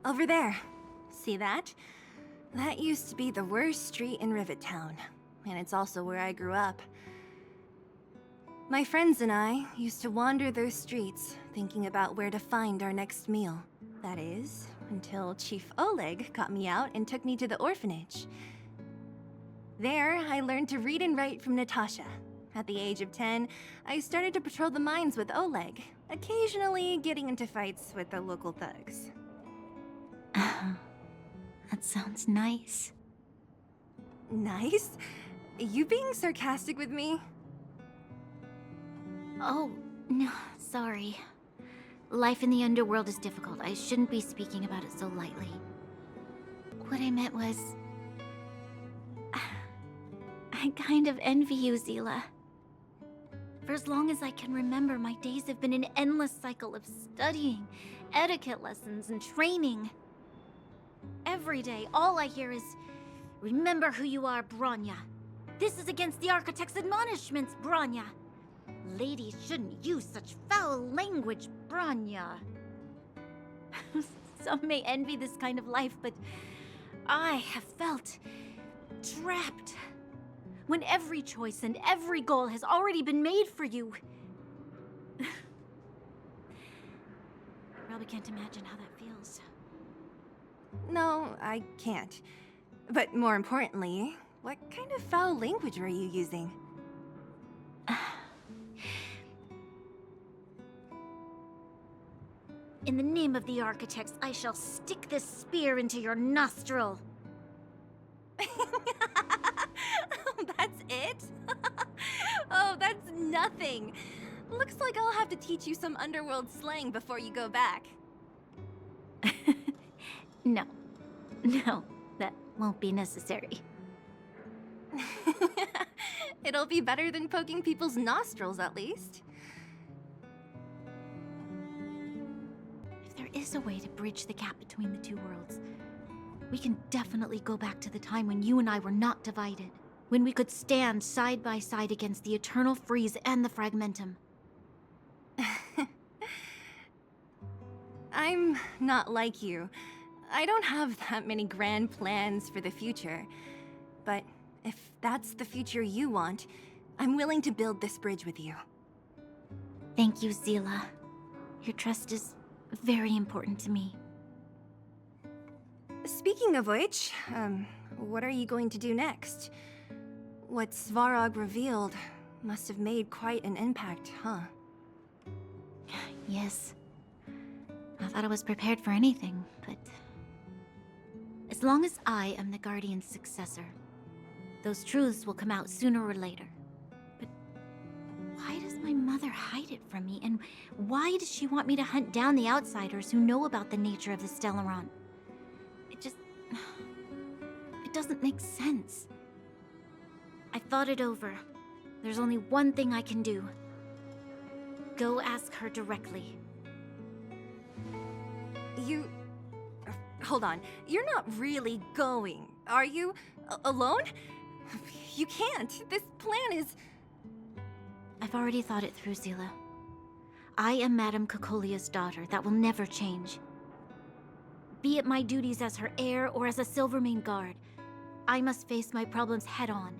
Over there. See that? That used to be the worst street in Rivet Town, and it's also where I grew up. My friends and I used to wander those streets, thinking about where to find our next meal. That is, until Chief Oleg got me out and took me to the orphanage. There, I learned to read and write from Natasha. At the age of 10, I started to patrol the mines with Oleg, occasionally getting into fights with the local thugs. That sounds nice. Nice? You being sarcastic with me? Oh, no, sorry. Life in the underworld is difficult. I shouldn't be speaking about it so lightly. What I meant was... I kind of envy you, Zila. For as long as I can remember, my days have been an endless cycle of studying, etiquette lessons, and training. Every day, all I hear is, "Remember who you are, Bronya. This is against the Architect's admonishments, Bronya. Ladies shouldn't use such foul language, Bronya." Some may envy this kind of life, but I have felt trapped. When every choice and every goal has already been made for you. You probably can't imagine how that feels. No, I can't. But more importantly, what kind of foul language were you using? In the name of the Architects, I shall stick this spear into your nostril. That's it? Oh, that's nothing. Looks like I'll have to teach you some underworld slang before you go back. No, that won't be necessary. It'll be better than poking people's nostrils, at least. If there is a way to bridge the gap between the two worlds, we can definitely go back to the time when you and I were not divided. When we could stand side by side against the Eternal Freeze and the Fragmentum. I'm not like you. I don't have that many grand plans for the future. But if that's the future you want, I'm willing to build this bridge with you. Thank you, Zila. Your trust is very important to me. Speaking of which, what are you going to do next? What Svarog revealed must have made quite an impact, huh? Yes. I thought I was prepared for anything, but... as long as I am the Guardian's successor, those truths will come out sooner or later. But why does my mother hide it from me? And why does she want me to hunt down the outsiders who know about the nature of the Stellaron? It doesn't make sense. I thought it over. There's only one thing I can do. Go ask her directly. Hold on. You're not really going, are you? Alone? You can't. This plan is... I've already thought it through, Zila. I am Madame Cookolia's daughter. That will never change. Be it my duties as her heir or as a Silvermane guard, I must face my problems head-on.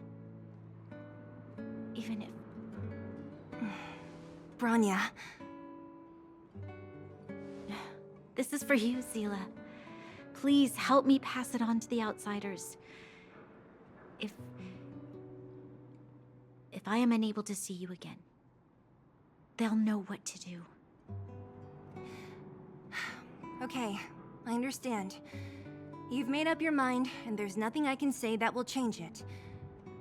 Even if... Bronya. This is for you, Zila. Please help me pass it on to the outsiders. If I am unable to see you again, they'll know what to do. Okay, I understand. You've made up your mind, and there's nothing I can say that will change it.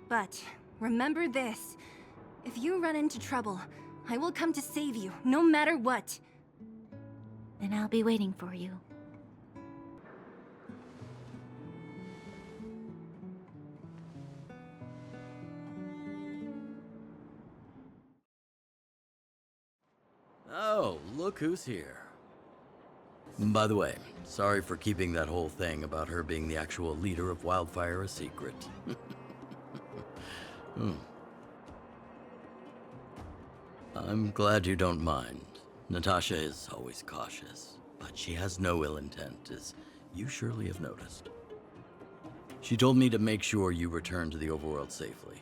But remember this. If you run into trouble, I will come to save you, no matter what. Then I'll be waiting for you. Oh, look who's here. By the way, sorry for keeping that whole thing about her being the actual leader of Wildfire a secret. I'm glad you don't mind. Natasha is always cautious, but she has no ill intent, as you surely have noticed. She told me to make sure you return to the overworld safely.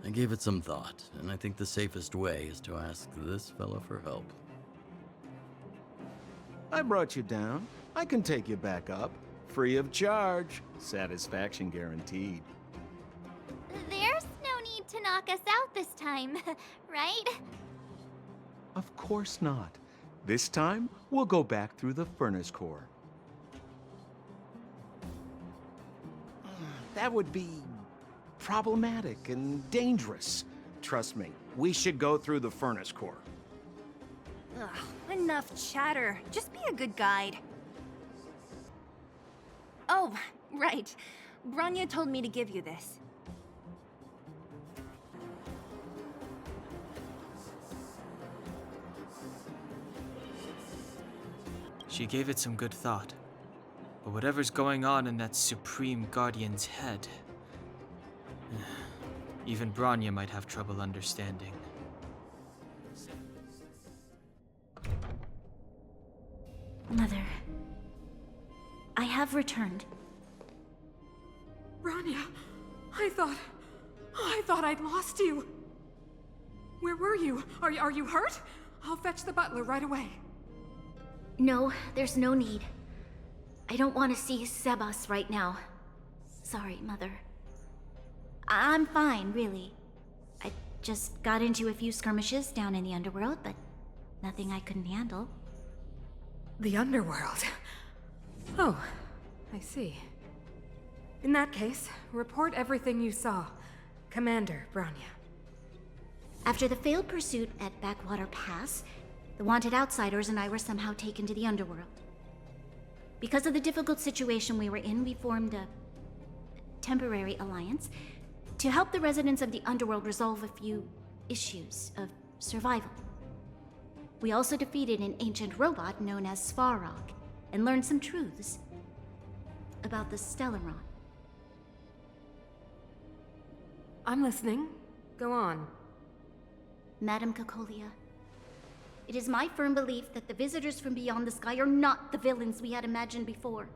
I gave it some thought, and I think the safest way is to ask this fella for help. I brought you down. I can take you back up. Free of charge. Satisfaction guaranteed. There's no need to knock us out this time, right? Of course not. This time, we'll go back through the furnace core. That would be problematic and dangerous. Trust me, we should go through the furnace core. Ugh, enough chatter. Just be a good guide. Oh, right. Branya told me to give you this. She gave it some good thought. But whatever's going on in that Supreme Guardian's head, even Branya might have trouble understanding. Mother, I have returned. Branya, I thought I'd lost you. Where were you? Are you hurt? I'll fetch the butler right away. No, there's no need. I don't want to see Sebas right now. Sorry, Mother. I'm fine, really. I just got into a few skirmishes down in the underworld, but nothing I couldn't handle. The underworld. Oh, I see. In that case, report everything you saw. Commander Branya. After the failed pursuit at Backwater Pass, the wanted outsiders and I were somehow taken to the underworld. Because of the difficult situation we were in, we formed a temporary alliance to help the residents of the underworld resolve a few issues of survival. We also defeated an ancient robot known as Svarog and learned some truths about the Stellaron. I'm listening. Go on. Madam Kookolya, it is my firm belief that the visitors from beyond the sky are not the villains we had imagined before.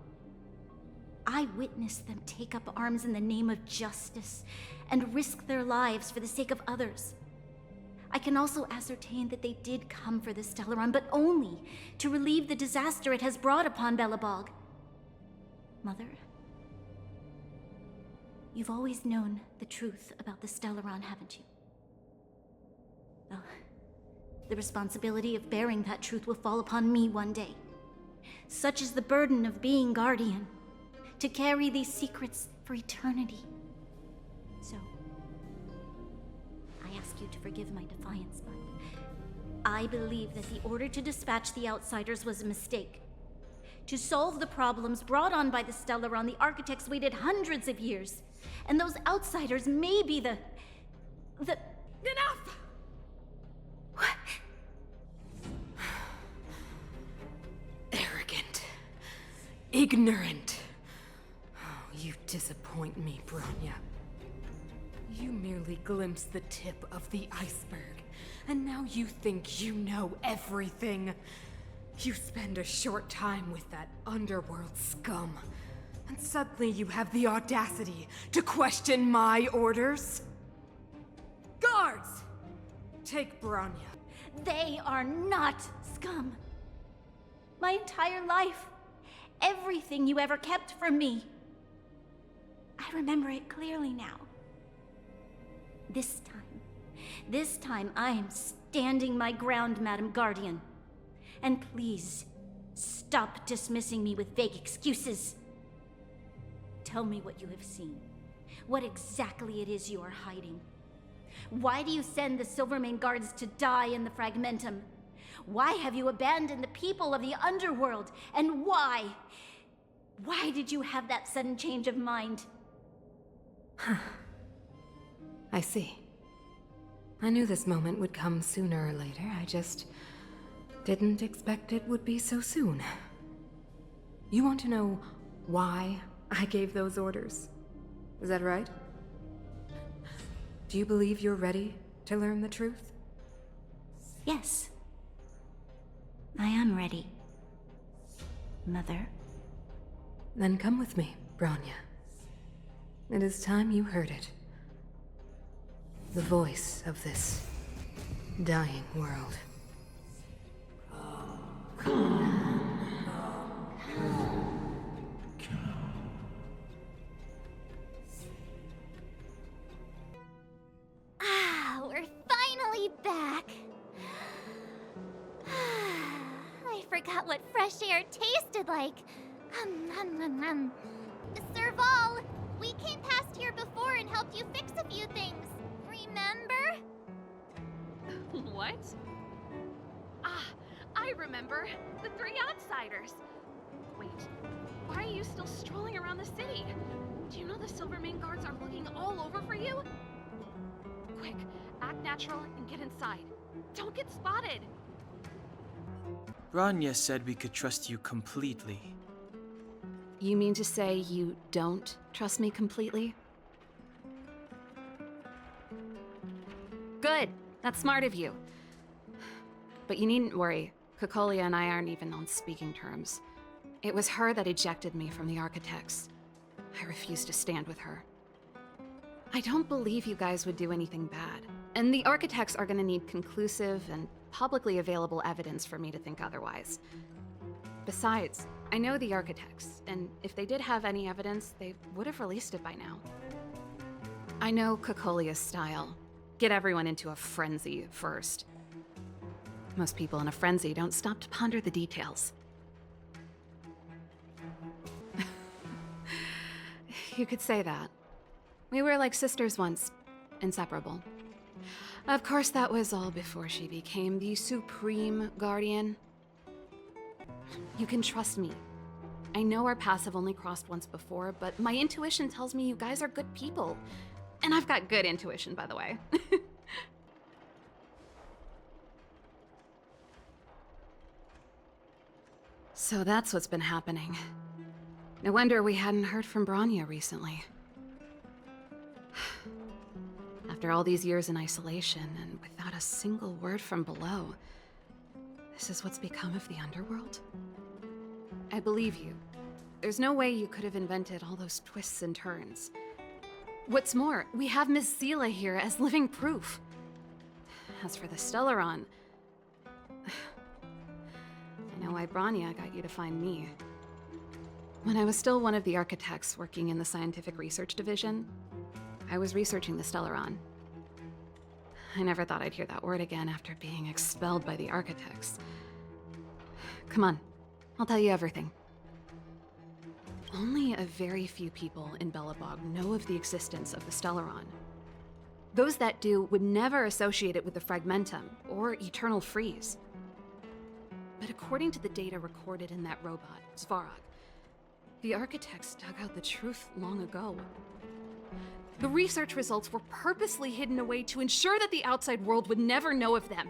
I witnessed them take up arms in the name of justice and risk their lives for the sake of others. I can also ascertain that they did come for the Stellaron, but only to relieve the disaster it has brought upon Belobog. Mother, you've always known the truth about the Stellaron, haven't you? Well, the responsibility of bearing that truth will fall upon me one day. Such is the burden of being Guardian, to carry these secrets for eternity. So, I ask you to forgive my defiance, but I believe that the order to dispatch the outsiders was a mistake. To solve the problems brought on by the Stellaron, the architects waited hundreds of years, and those outsiders may be the... Enough! What? Arrogant. Ignorant. Oh, you disappoint me, Branya. You merely glimpsed the tip of the iceberg, and now you think you know everything. You spend a short time with that underworld scum, and suddenly you have the audacity to question my orders? Guards! Take Branya. They are not scum. My entire life, everything you ever kept from me. I remember it clearly now. This time I am standing my ground, Madam Guardian. And please, stop dismissing me with vague excuses. Tell me what you have seen. What exactly it is you are hiding. Why do you send the Silvermane guards to die in the Fragmentum? Why have you abandoned the people of the underworld? And why? Why did you have that sudden change of mind? I see. I knew this moment would come sooner or later. I just didn't expect it would be so soon. You want to know why I gave those orders? Is that right? Do you believe you're ready to learn the truth? Yes. I am ready. Mother. Then come with me, Bronya. It is time you heard it. The voice of this dying world. We're finally back. I forgot what fresh air tasted like. Sirval, we came past here before and helped you fix a few things. Remember? What? Ah, I remember. The three outsiders. Wait, why are you still strolling around the city? Do you know the Silvermane guards are looking all over for you? Quick, act natural and get inside. Don't get spotted. Branya said we could trust you completely. You mean to say you don't trust me completely? Good. That's smart of you. But you needn't worry. Kookolia and I aren't even on speaking terms. It was her that ejected me from the Architects. I refuse to stand with her. I don't believe you guys would do anything bad. And the Architects are gonna need conclusive and publicly available evidence for me to think otherwise. Besides, I know the Architects, and if they did have any evidence, they would have released it by now. I know Kookolia's style. Get everyone into a frenzy first. Most people in a frenzy don't stop to ponder the details. You could say that. We were like sisters once, inseparable. Of course, that was all before she became the Supreme Guardian. You can trust me. I know our paths have only crossed once before, but my intuition tells me you guys are good people. And I've got good intuition, by the way. So that's what's been happening. No wonder we hadn't heard from Bronya recently. After all these years in isolation and without a single word from below, this is what's become of the underworld? I believe you. There's no way you could have invented all those twists and turns. What's more, we have Miss Wesila here as living proof. As for the Stellaron, I know why Bronya got you to find me. When I was still one of the architects working in the scientific research division, I was researching the Stellaron. I never thought I'd hear that word again after being expelled by the architects. Come on, I'll tell you everything. Only a very few people in Belobog know of the existence of the Stellaron. Those that do would never associate it with the Fragmentum or Eternal Freeze. But according to the data recorded in that robot, Svarog, the architects dug out the truth long ago. The research results were purposely hidden away to ensure that the outside world would never know of them.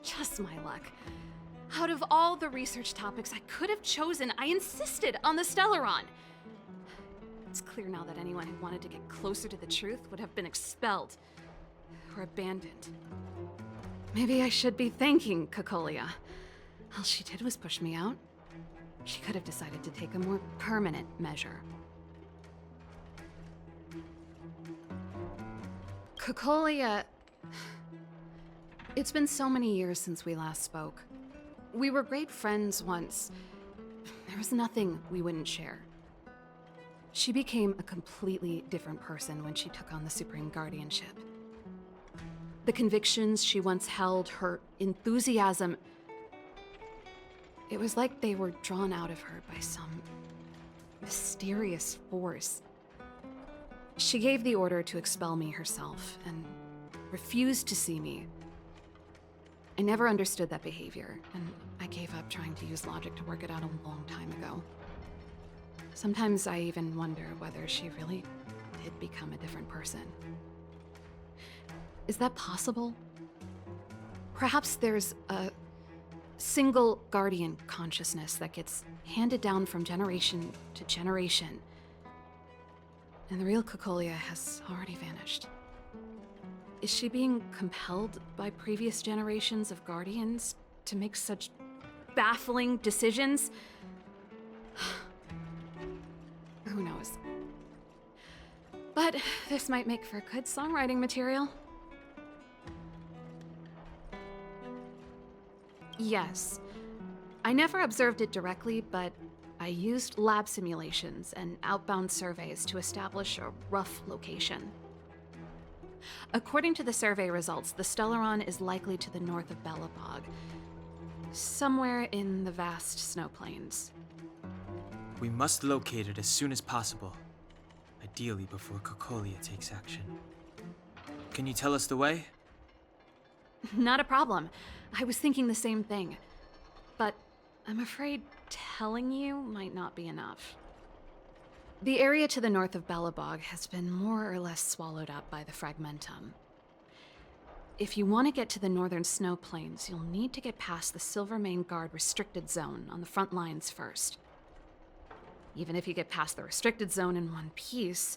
Just my luck. Out of all the research topics I could have chosen, I insisted on the Stellaron. It's clear now that anyone who wanted to get closer to the truth would have been expelled or abandoned. Maybe I should be thanking Kookolia. All she did was push me out. She could have decided to take a more permanent measure. Kookolia... It's been so many years since we last spoke. We were great friends once. There was nothing we wouldn't share. She became a completely different person when she took on the Supreme Guardianship. The convictions she once held, her enthusiasm... It was like they were drawn out of her by some mysterious force. She gave the order to expel me herself and refused to see me. I never understood that behavior, and I gave up trying to use logic to work it out a long time ago. Sometimes I even wonder whether she really did become a different person. Is that possible? Perhaps there's a single guardian consciousness that gets handed down from generation to generation, and the real Kookolia has already vanished. Is she being compelled by previous generations of guardians to make such baffling decisions? Who knows? But this might make for good songwriting material. Yes. I never observed it directly, but I used lab simulations and outbound surveys to establish a rough location. According to the survey results, the Stellaron is likely to the north of Belobog, somewhere in the vast snow plains. We must locate it as soon as possible. Ideally before Kookolya takes action. Can you tell us the way? Not a problem. I was thinking the same thing. But I'm afraid telling you might not be enough. The area to the north of Belobog has been more or less swallowed up by the Fragmentum. If you want to get to the northern snow plains, you'll need to get past the Silvermane Guard restricted zone on the front lines first. Even if you get past the restricted zone in one piece,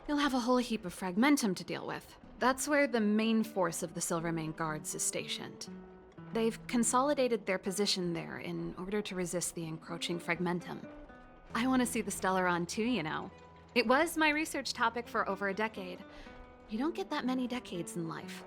you'll have a whole heap of Fragmentum to deal with. That's where the main force of the Silvermane Guards is stationed. They've consolidated their position there in order to resist the encroaching Fragmentum. I want to see the Stellaron too, you know. It was my research topic for over a decade. You don't get that many decades in life.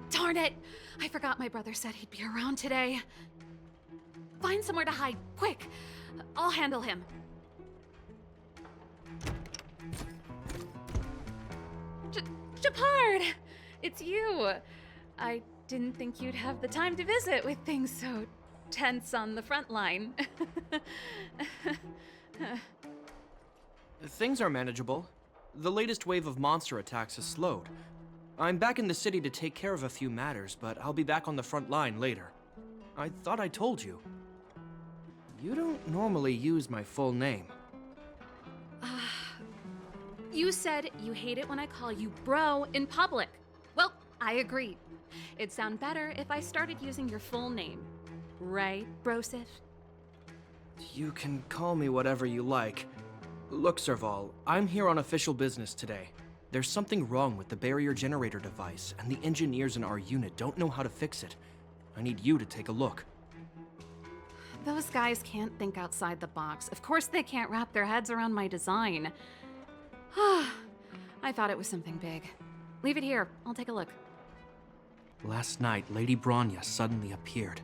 Darn it! I forgot my brother said he'd be around today. Find somewhere to hide, quick! I'll handle him. Jepard! It's you! I didn't think you'd have the time to visit with things so tense on the front line. Things are manageable. The latest wave of monster attacks has slowed. I'm back in the city to take care of a few matters, but I'll be back on the front line later. I thought I told you. You don't normally use my full name. You said you hate it when I call you bro in public. Well, I agree. It'd sound better if I started using your full name. Right, Brosif? You can call me whatever you like. Look, Serval, I'm here on official business today. There's something wrong with the barrier generator device, and the engineers in our unit don't know how to fix it. I need you to take a look. Those guys can't think outside the box. Of course they can't wrap their heads around my design. I thought it was something big. Leave it here. I'll take a look. Last night, Lady Bronya suddenly appeared.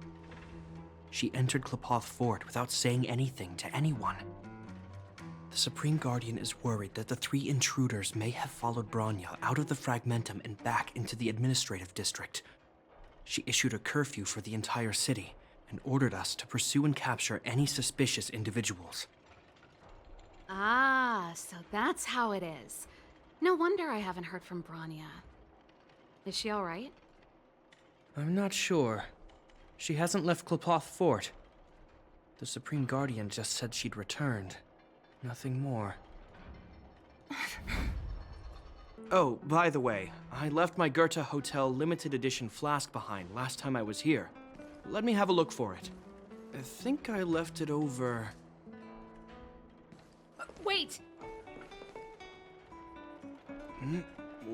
She entered Klepoth Fort without saying anything to anyone. The Supreme Guardian is worried that the 3 intruders may have followed Bronya out of the Fragmentum and back into the administrative district. She issued a curfew for the entire city and ordered us to pursue and capture any suspicious individuals. Ah, so that's how it is. No wonder I haven't heard from Bronya. Is she all right? I'm not sure. She hasn't left Klepoth Fort. The Supreme Guardian just said she'd returned. Nothing more. Oh, by the way, I left my Goethe Hotel limited edition flask behind last time I was here. Let me have a look for it. I think I left it over... Wait!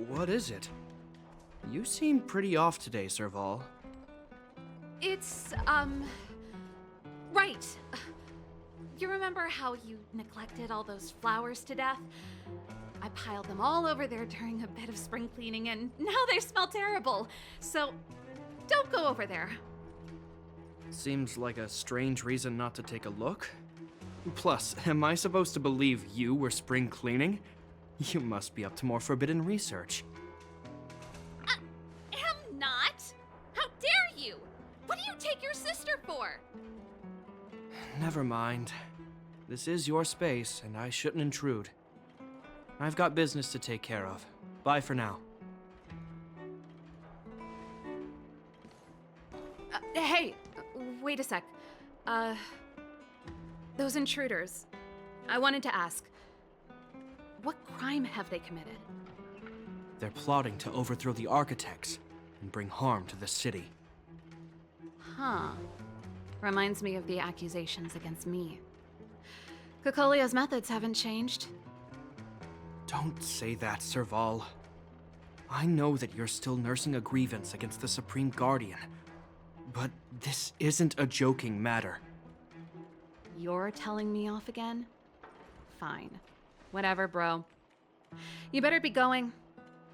What is it? You seem pretty off today, Serval. It's, right. You remember how you neglected all those flowers to death? I piled them all over there during a bit of spring cleaning, and now they smell terrible. So, don't go over there. Seems like a strange reason not to take a look. Plus, am I supposed to believe you were spring cleaning? You must be up to more forbidden research. Am not! How dare you! What do you take your sister for? Never mind. This is your space, and I shouldn't intrude. I've got business to take care of. Bye for now. Hey, wait a sec. Those intruders. I wanted to ask, what crime have they committed? They're plotting to overthrow the architects and bring harm to the city. Huh. Reminds me of the accusations against me. Kookolya's methods haven't changed. Don't say that, Serval. I know that you're still nursing a grievance against the Supreme Guardian, but this isn't a joking matter. You're telling me off again? Fine. Whatever, bro. You better be going.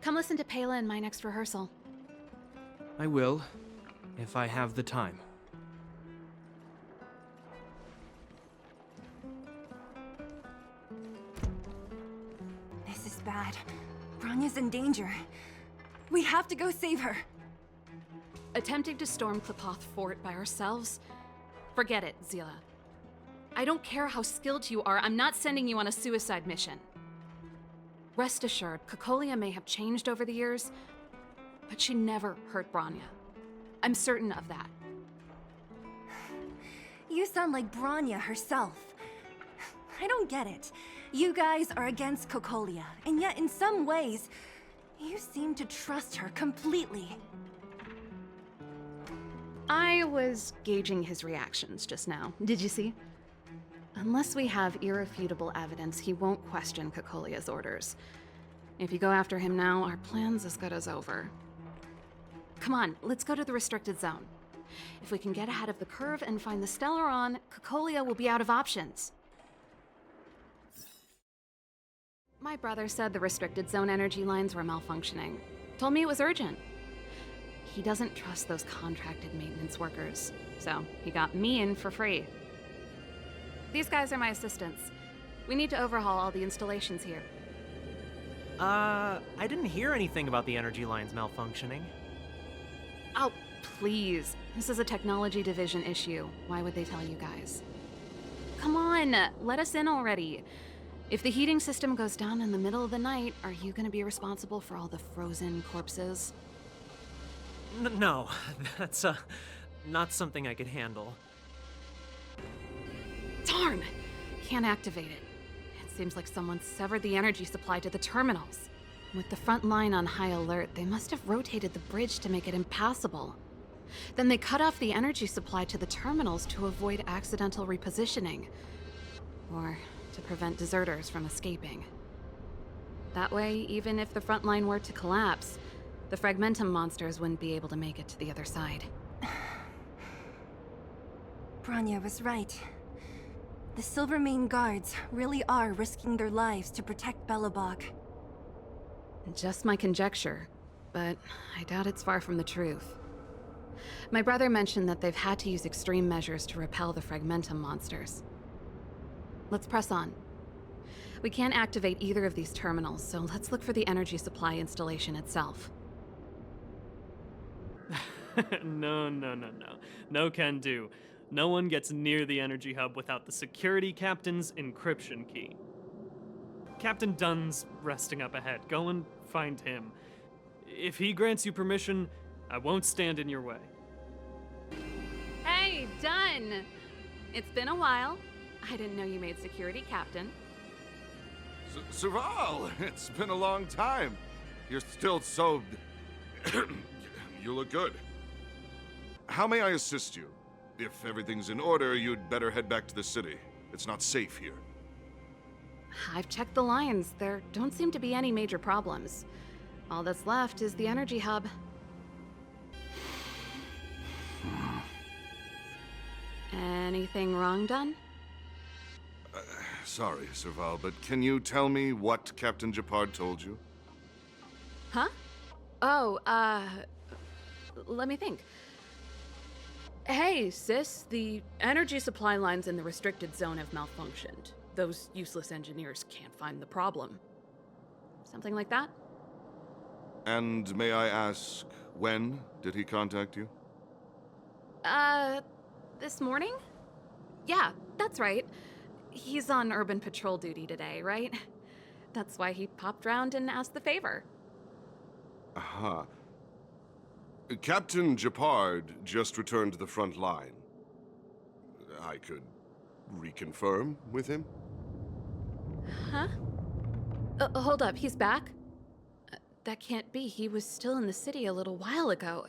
Come listen to Pela in my next rehearsal. I will, if I have the time. This is bad. Bronya's in danger. We have to go save her. Attempting to storm Qlipoth Fort by ourselves? Forget it, Zila. I don't care how skilled you are, I'm not sending you on a suicide mission. Rest assured, Kookolia may have changed over the years, but she never hurt Bronya. I'm certain of that. You sound like Bronya herself. I don't get it. You guys are against Kookolia, and yet in some ways, you seem to trust her completely. I was gauging his reactions just now. Did you see? Unless we have irrefutable evidence, he won't question Kookolia's orders. If you go after him now, our plan's as good as over. Come on, let's go to the restricted zone. If we can get ahead of the curve and find the Stellaron, Kookolia will be out of options. My brother said the restricted zone energy lines were malfunctioning. Told me it was urgent. He doesn't trust those contracted maintenance workers, so he got me in for free. These guys are my assistants. We need to overhaul all the installations here. I didn't hear anything about the energy lines malfunctioning. Oh, please. This is a technology division issue. Why would they tell you guys? Come on, let us in already. If the heating system goes down in the middle of the night, are you gonna be responsible for all the frozen corpses? No, that's, not something I could handle. Darn! Can't activate it. It seems like someone severed the energy supply to the terminals. With the front line on high alert, they must have rotated the bridge to make it impassable. Then they cut off the energy supply to the terminals to avoid accidental repositioning. Or to prevent deserters from escaping. That way, even if the front line were to collapse, the Fragmentum monsters wouldn't be able to make it to the other side. Bronya was right. The Silvermane guards really are risking their lives to protect Belobog. Just my conjecture, but I doubt it's far from the truth. My brother mentioned that they've had to use extreme measures to repel the Fragmentum monsters. Let's press on. We can't activate either of these terminals, so let's look for the energy supply installation itself. No. No can do. No one gets near the energy hub without the security captain's encryption key. Captain Dunn's resting up ahead. Go and find him. If he grants you permission, I won't stand in your way. Hey, Dunn! It's been a while. I didn't know you made security captain. Sirval, it's been a long time. You're still so... You look good. How may I assist you? If everything's in order, you'd better head back to the city. It's not safe here. I've checked the lines. There don't seem to be any major problems. All that's left is the energy hub. Anything wrong, Dunn? Sorry, Sirval, but can you tell me what Captain Jepard told you? Huh? Oh, let me think. Hey, sis, the energy supply lines in the restricted zone have malfunctioned. Those useless engineers can't find the problem. Something like that? And may I ask, when did he contact you? This morning? Yeah, that's right. He's on urban patrol duty today, right? That's why he popped round and asked the favor. Aha. Captain Jepard just returned to the front line. I could reconfirm with him? Huh? Hold up, he's back? That can't be. He was still in the city a little while ago.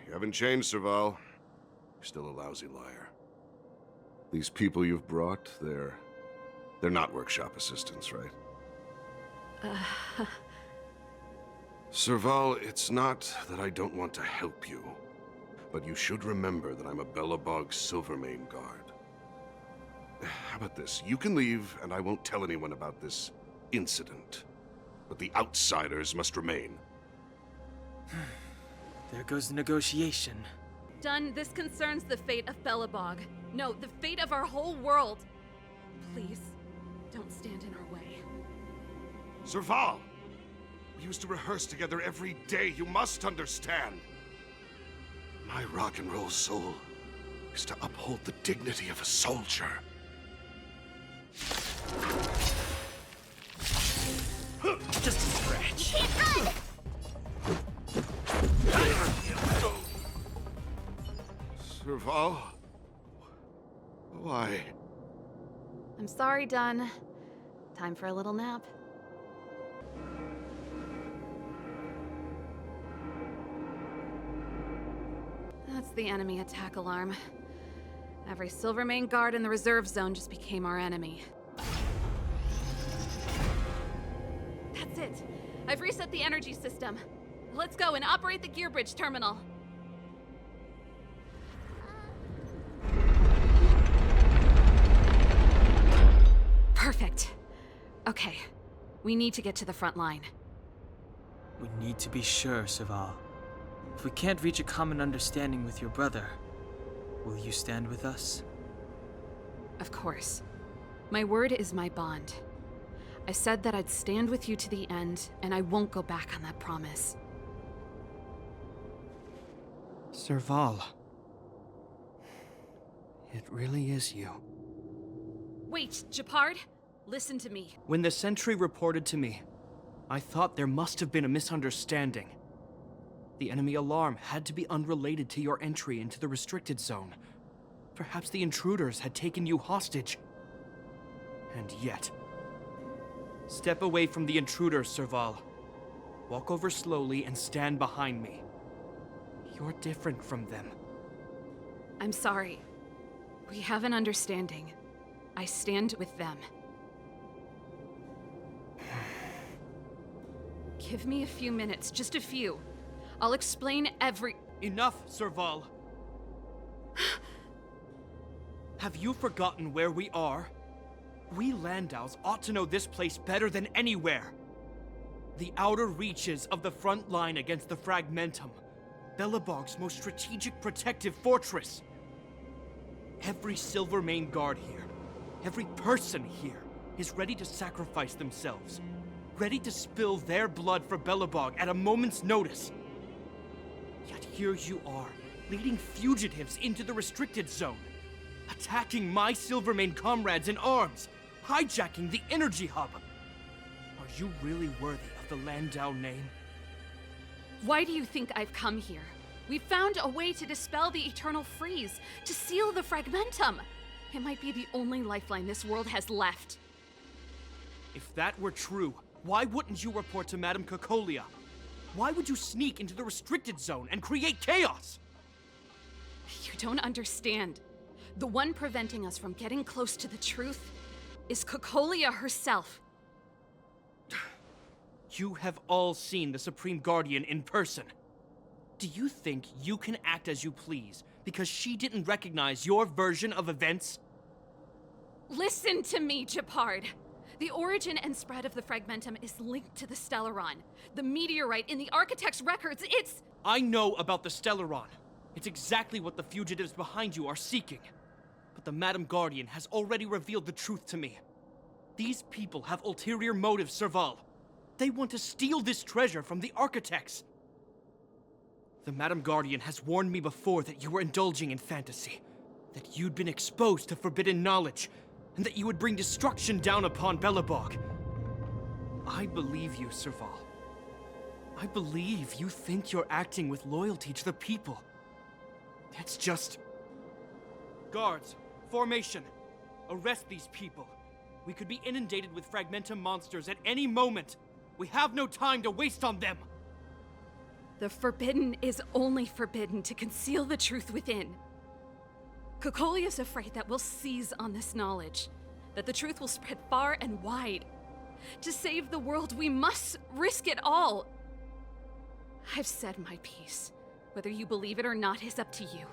You haven't changed, Sirval. You're still a lousy liar. These people you've brought, they're not workshop assistants, right? Sirval, it's not that I don't want to help you, but you should remember that I'm a Belobog Silvermane guard. How about this? You can leave, and I won't tell anyone about this incident. But the outsiders must remain. There goes the negotiation. Done. This concerns the fate of Belobog. No, the fate of our whole world. Please, don't stand in our way. Sirval! We used to rehearse together every day, you must understand. My rock and roll soul is to uphold the dignity of a soldier. Just a stretch. Sirval? Why? I'm sorry, Dunn. Time for a little nap. That's the enemy attack alarm. Every Silvermane guard in the reserve zone just became our enemy. That's it. I've reset the energy system. Let's go and operate the gear bridge terminal. Perfect. Okay. We need to get to the front line. We need to be sure, Sirval. If we can't reach a common understanding with your brother, will you stand with us? Of course. My word is my bond. I said that I'd stand with you to the end, and I won't go back on that promise. Sirval. It really is you. Wait, Jeopard? Listen to me. When the sentry reported to me, I thought there must have been a misunderstanding. The enemy alarm had to be unrelated to your entry into the restricted zone. Perhaps the intruders had taken you hostage. And yet... Step away from the intruders, Sirval. Walk over slowly and stand behind me. You're different from them. I'm sorry. We have an understanding. I stand with them. Give me a few minutes, just a few. I'll explain every— Enough, Sirval. Have you forgotten where we are? We Landows ought to know this place better than anywhere. The outer reaches of the front line against the Fragmentum. Belobog's most strategic protective fortress. Every Silvermane guard here, every person here, is ready to sacrifice themselves. Ready to spill their blood for Belobog at a moment's notice. Yet here you are, leading fugitives into the restricted zone. Attacking my Silvermane comrades in arms. Hijacking the energy hub. Are you really worthy of the Landau name? Why do you think I've come here? We found a way to dispel the eternal freeze, to seal the Fragmentum. It might be the only lifeline this world has left. If that were true, why wouldn't you report to Madame Koukolia? Why would you sneak into the restricted zone and create chaos? You don't understand. The one preventing us from getting close to the truth is Koukolia herself. You have all seen the Supreme Guardian in person. Do you think you can act as you please because she didn't recognize your version of events? Listen to me, Jeopard. The origin and spread of the Fragmentum is linked to the Stellaron. The meteorite in the Architect's records, it's— I know about the Stellaron. It's exactly what the fugitives behind you are seeking. But the Madam Guardian has already revealed the truth to me. These people have ulterior motives, Sirval. They want to steal this treasure from the Architects. The Madam Guardian has warned me before that you were indulging in fantasy. That you'd been exposed to forbidden knowledge. And that you would bring destruction down upon Belobog. I believe you, Sirval. I believe you think you're acting with loyalty to the people. It's just... Guards, formation. Arrest these people. We could be inundated with Fragmentum monsters at any moment. We have no time to waste on them. The forbidden is only forbidden to conceal the truth within. Koukolia's afraid that we'll seize on this knowledge, that the truth will spread far and wide. To save the world, we must risk it all. I've said my piece. Whether you believe it or not is up to you.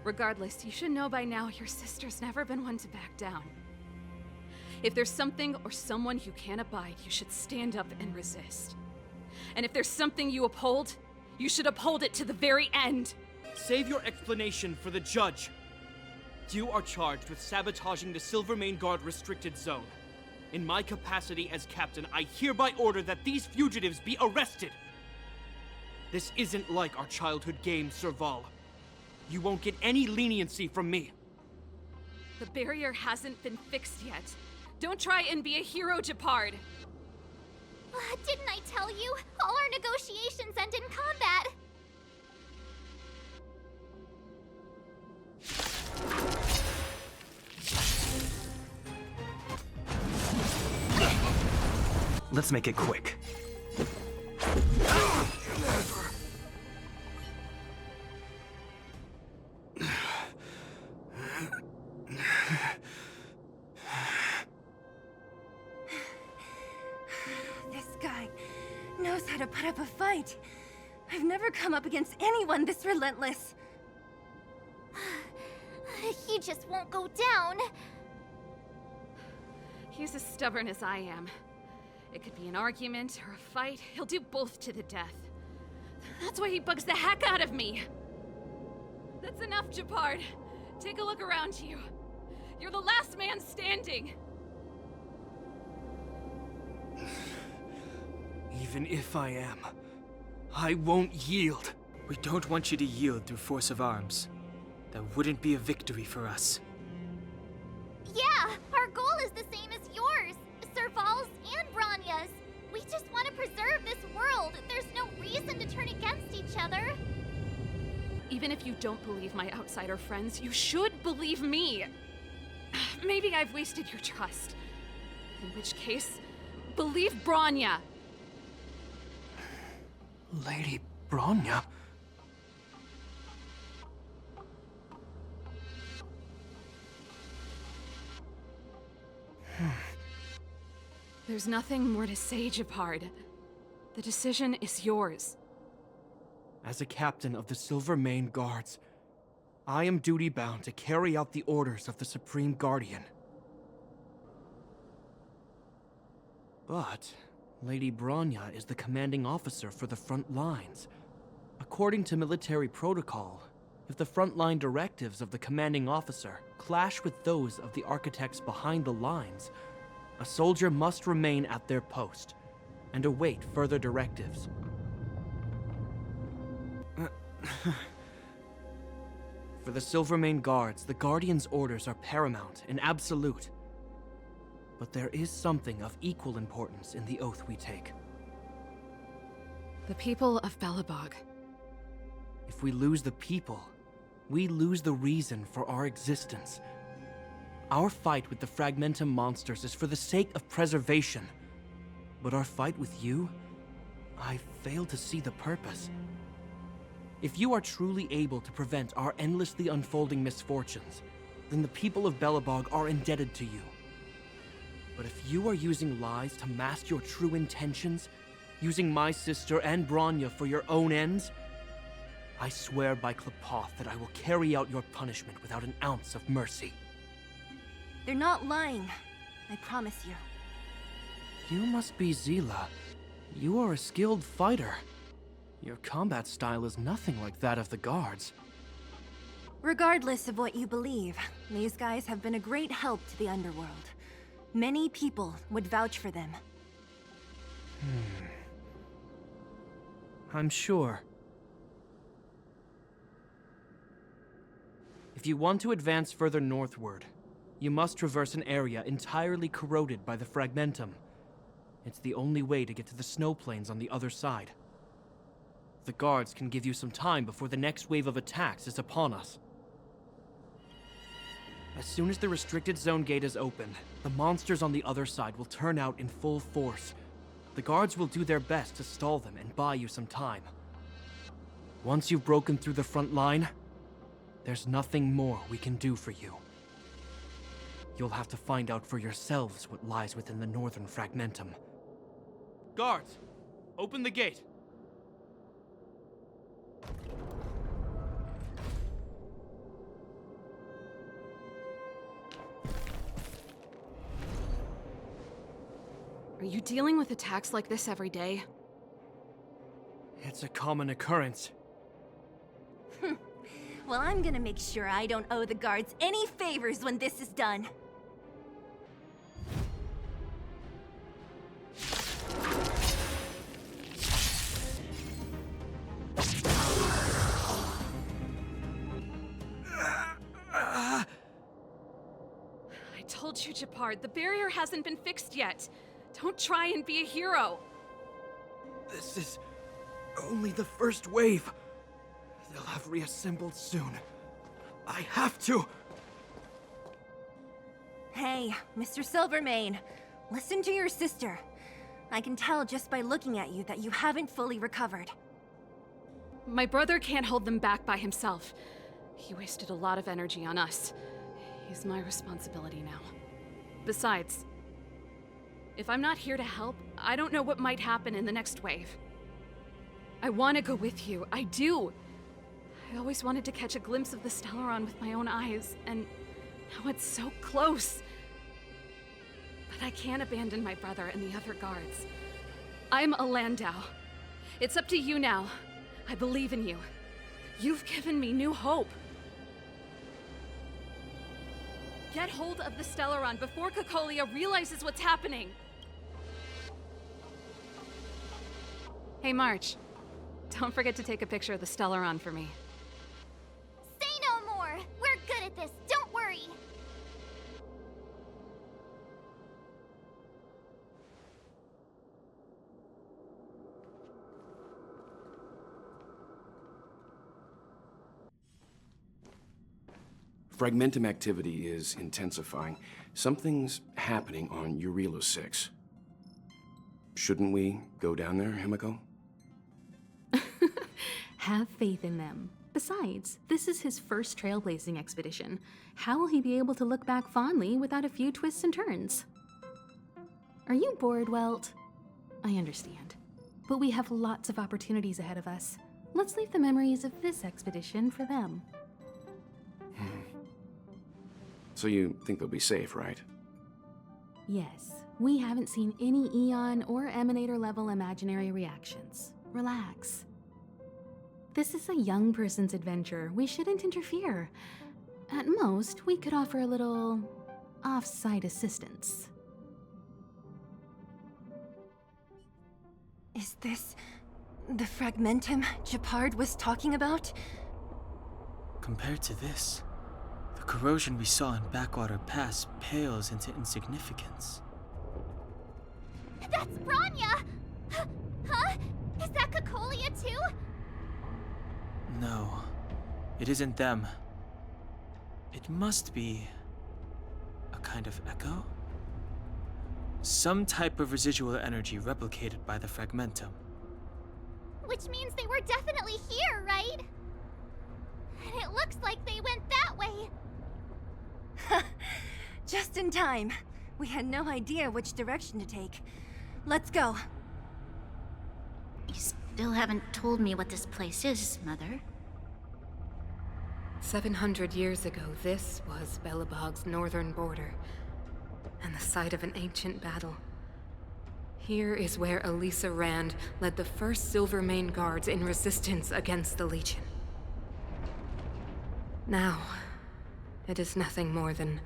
Regardless, you should know by now your sister's never been one to back down. If there's something or someone you can't abide, you should stand up and resist. And if there's something you uphold, you should uphold it to the very end. Save your explanation for the judge. You are charged with sabotaging the Silvermane Guard restricted zone. In my capacity as captain, I hereby order that these fugitives be arrested. This isn't like our childhood game, Sirval. You won't get any leniency from me. The barrier hasn't been fixed yet. Don't try and be a hero, Jeopard. Didn't I tell you? All our negotiations end in combat. Let's make it quick. This guy knows how to put up a fight. I've never come up against anyone this relentless. He just won't go down. He's as stubborn as I am. It could be an argument or a fight. He'll do both to the death. That's why he bugs the heck out of me. That's enough, Jeopard. Take a look around you. You're the last man standing. Even if I am, I won't yield. We don't want you to yield through force of arms. That wouldn't be a victory for us. Yeah, our goal is the same as yours, Sirval's and Bronya's. We just want to preserve this world. There's no reason to turn against each other. Even if you don't believe my outsider friends, you should believe me. Maybe I've wasted your trust. In which case, believe Bronya. Lady Bronya? There's nothing more to say, Jeopard. The decision is yours. As a captain of the Silvermane Guards, I am duty-bound to carry out the orders of the Supreme Guardian. But Lady Bronya is the commanding officer for the front lines. According to military protocol, if the frontline directives of the commanding officer clash with those of the architects behind the lines, a soldier must remain at their post and await further directives. For the Silvermane Guards, the Guardian's orders are paramount and absolute. But there is something of equal importance in the oath we take. The people of Belobog. If we lose the people, we lose the reason for our existence. Our fight with the Fragmentum monsters is for the sake of preservation. But our fight with you, I fail to see the purpose. If you are truly able to prevent our endlessly unfolding misfortunes, then the people of Belobog are indebted to you. But if you are using lies to mask your true intentions, using my sister and Bronya for your own ends, I swear by Klepoth that I will carry out your punishment without an ounce of mercy. They're not lying. I promise you. You must be Zila. You are a skilled fighter. Your combat style is nothing like that of the guards. Regardless of what you believe, these guys have been a great help to the underworld. Many people would vouch for them. I'm sure. If you want to advance further northward, you must traverse an area entirely corroded by the Fragmentum. It's the only way to get to the snow plains on the other side. The guards can give you some time before the next wave of attacks is upon us. As soon as the restricted zone gate is opened, the monsters on the other side will turn out in full force. The guards will do their best to stall them and buy you some time. Once you've broken through the front line, there's nothing more we can do for you. You'll have to find out for yourselves what lies within the northern Fragmentum. Guards, open the gate. Are you dealing with attacks like this every day? It's a common occurrence. Well, I'm gonna make sure I don't owe the guards any favors when this is done. I told you, Jepard, the barrier hasn't been fixed yet. Don't try and be a hero. This is only the first wave. They'll have reassembled soon. I have to. Hey, Mr. Silvermane, listen to your sister. I can tell just by looking at you that you haven't fully recovered. My brother can't hold them back by himself. He wasted a lot of energy on us. He's my responsibility now. Besides, if I'm not here to help, I don't know what might happen in the next wave. I want to go with you. I do. I always wanted to catch a glimpse of the Stellaron with my own eyes, and now it's so close. But I can't abandon my brother and the other guards. I'm a Landau. It's up to you now. I believe in you. You've given me new hope. Get hold of the Stellaron before Kookolia realizes what's happening. Hey, March. Don't forget to take a picture of the Stellaron for me. Say no more! We're good at this, don't worry! Fragmentum activity is intensifying. Something's happening on Urilo 6. Shouldn't we go down there, Himiko? Have faith in them. Besides, this is his first trailblazing expedition. How will he be able to look back fondly without a few twists and turns? Are you bored, Welt? I understand. But we have lots of opportunities ahead of us. Let's leave the memories of this expedition for them. So you think they'll be safe, right? Yes, we haven't seen any Eon or Emanator level imaginary reactions. Relax. This is a young person's adventure. We shouldn't interfere. At most, we could offer a little off-site assistance. Is this the Fragmentum Jepard was talking about? Compared to this, the corrosion we saw in Backwater Pass pales into insignificance. That's Bronya! Huh? Is that Kookolia too? No, it isn't them. It must be a kind of echo? Some type of residual energy replicated by the Fragmentum. Which means they were definitely here, right? And it looks like they went that way. Just in time. We had no idea which direction to take. Let's go. You still haven't told me what this place is, Mother. 700 years ago, this was Belobog's northern border, and the site of an ancient battle. Here is where Elisa Rand led the first Silvermane Guards in resistance against the Legion. Now, it is nothing more than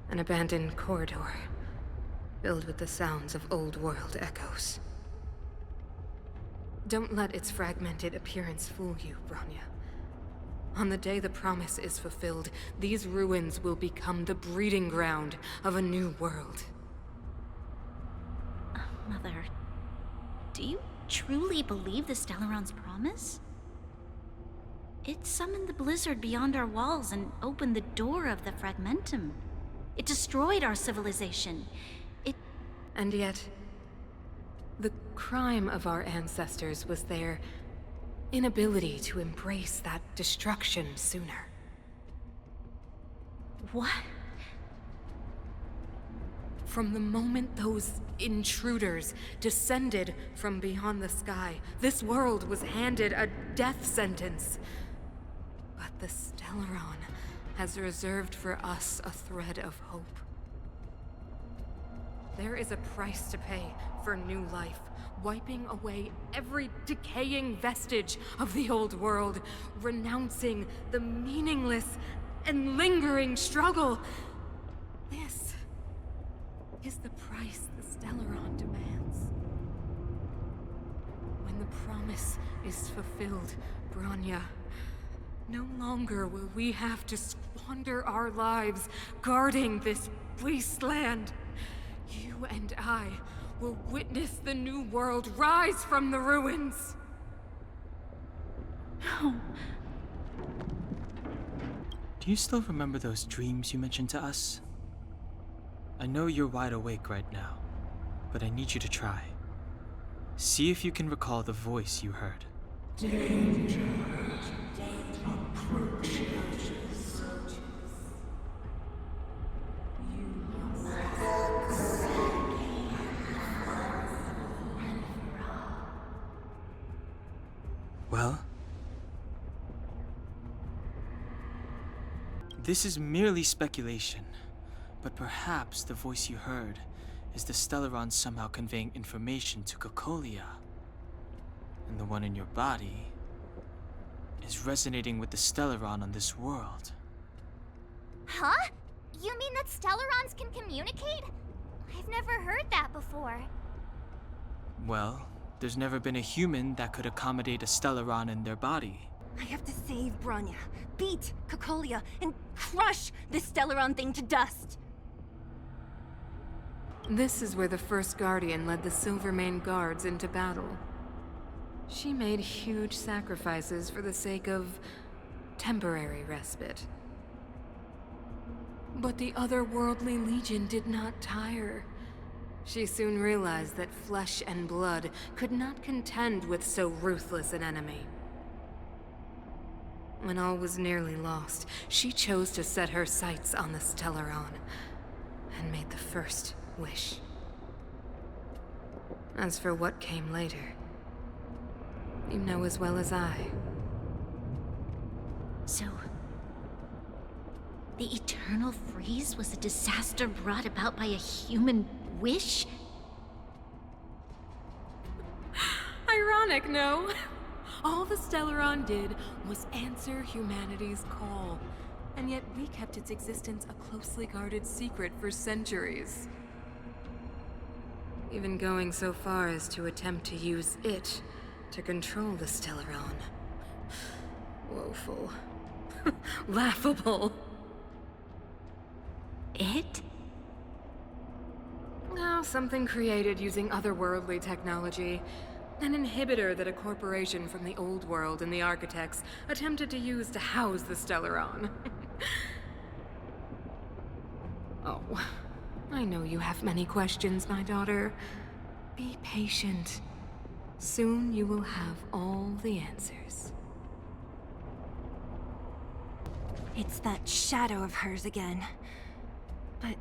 an abandoned corridor, filled with the sounds of old-world echoes. Don't let its fragmented appearance fool you, Bronya. On the day the promise is fulfilled, these ruins will become the breeding ground of a new world. Mother, do you truly believe the Stellaron's promise? It summoned the blizzard beyond our walls and opened the door of the Fragmentum. It destroyed our civilization. And yet, the crime of our ancestors was their inability to embrace that destruction sooner. What? From the moment those intruders descended from beyond the sky, this world was handed a death sentence. But the Stellaron has reserved for us a thread of hope. There is a price to pay for new life, wiping away every decaying vestige of the old world, renouncing the meaningless and lingering struggle. This is the price the Stellaron demands. When the promise is fulfilled, Bronya, no longer will we have to squander our lives guarding this wasteland. You and I will witness the new world rise from the ruins. No. Do you still remember those dreams you mentioned to us? I know you're wide awake right now, but I need you to try. See if you can recall the voice you heard. Danger approaches. Well? This is merely speculation, but perhaps the voice you heard is the Stellaron somehow conveying information to Kookolea. And the one in your body is resonating with the Stellaron on this world. Huh? You mean that Stellarons can communicate? I've never heard that before. Well, there's never been a human that could accommodate a Stellaron in their body. I have to save Bronya, beat Kookolia, and crush this Stellaron thing to dust. This is where the first Guardian led the Silvermane Guards into battle. She made huge sacrifices for the sake of temporary respite. But the otherworldly Legion did not tire. She soon realized that flesh and blood could not contend with so ruthless an enemy. When all was nearly lost, she chose to set her sights on the Stellaron and made the first wish. As for what came later, you know as well as I. So, the eternal freeze was a disaster brought about by a human wish? Ironic, no? All the Stellaron did was answer humanity's call, and yet we kept its existence a closely guarded secret for centuries. Even going so far as to attempt to use it to control the Stellaron. Woeful. Laughable. It? No, something created using otherworldly technology. An inhibitor that a corporation from the old world and the architects attempted to use to house the Stellaron. Oh, I know you have many questions, my daughter. Be patient. Soon you will have all the answers. It's that shadow of hers again. But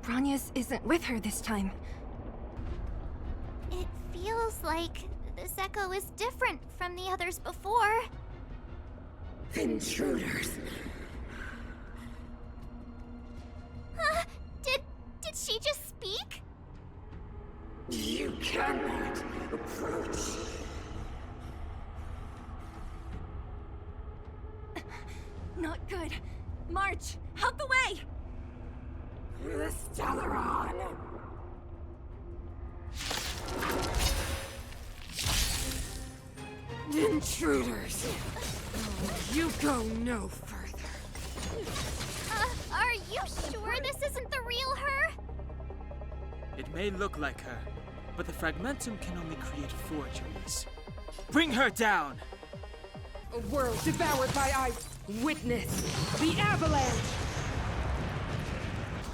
Bronya's isn't with her this time. It feels like this echo is different from the others before. Intruders. Huh? Did she just speak? You cannot approach. Not good. March, out the way! The Stellaron. Intruders! You go no further. Are you sure this isn't the real her? It may look like her, but the fragmentum can only create forgeries. Bring her down! A world devoured by ice. Witness the avalanche!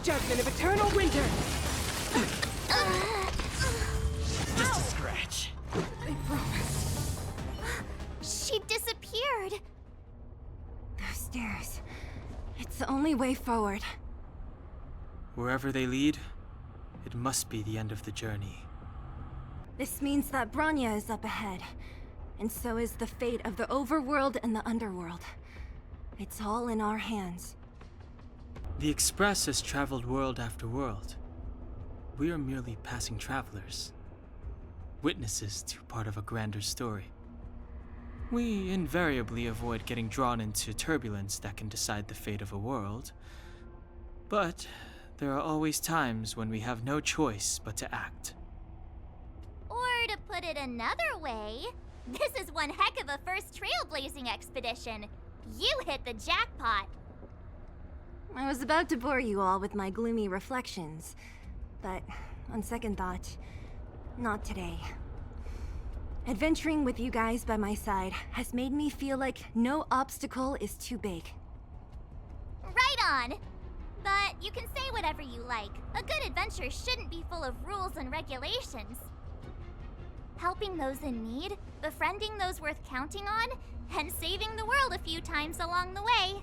Judgment of eternal winter! Just a scratch. I promise. She disappeared. Those stairs. It's the only way forward. Wherever they lead, it must be the end of the journey. This means that Bronya is up ahead. And so is the fate of the overworld and the underworld. It's all in our hands. The Express has traveled world after world. We are merely passing travelers, witnesses to part of a grander story. We invariably avoid getting drawn into turbulence that can decide the fate of a world, but there are always times when we have no choice but to act. Or to put it another way, this is one heck of a first trailblazing expedition. You hit the jackpot. I was about to bore you all with my gloomy reflections, but on second thought, not today. Adventuring with you guys by my side has made me feel like no obstacle is too big. Right on! But you can say whatever you like. A good adventure shouldn't be full of rules and regulations. Helping those in need, befriending those worth counting on, and saving the world a few times along the way.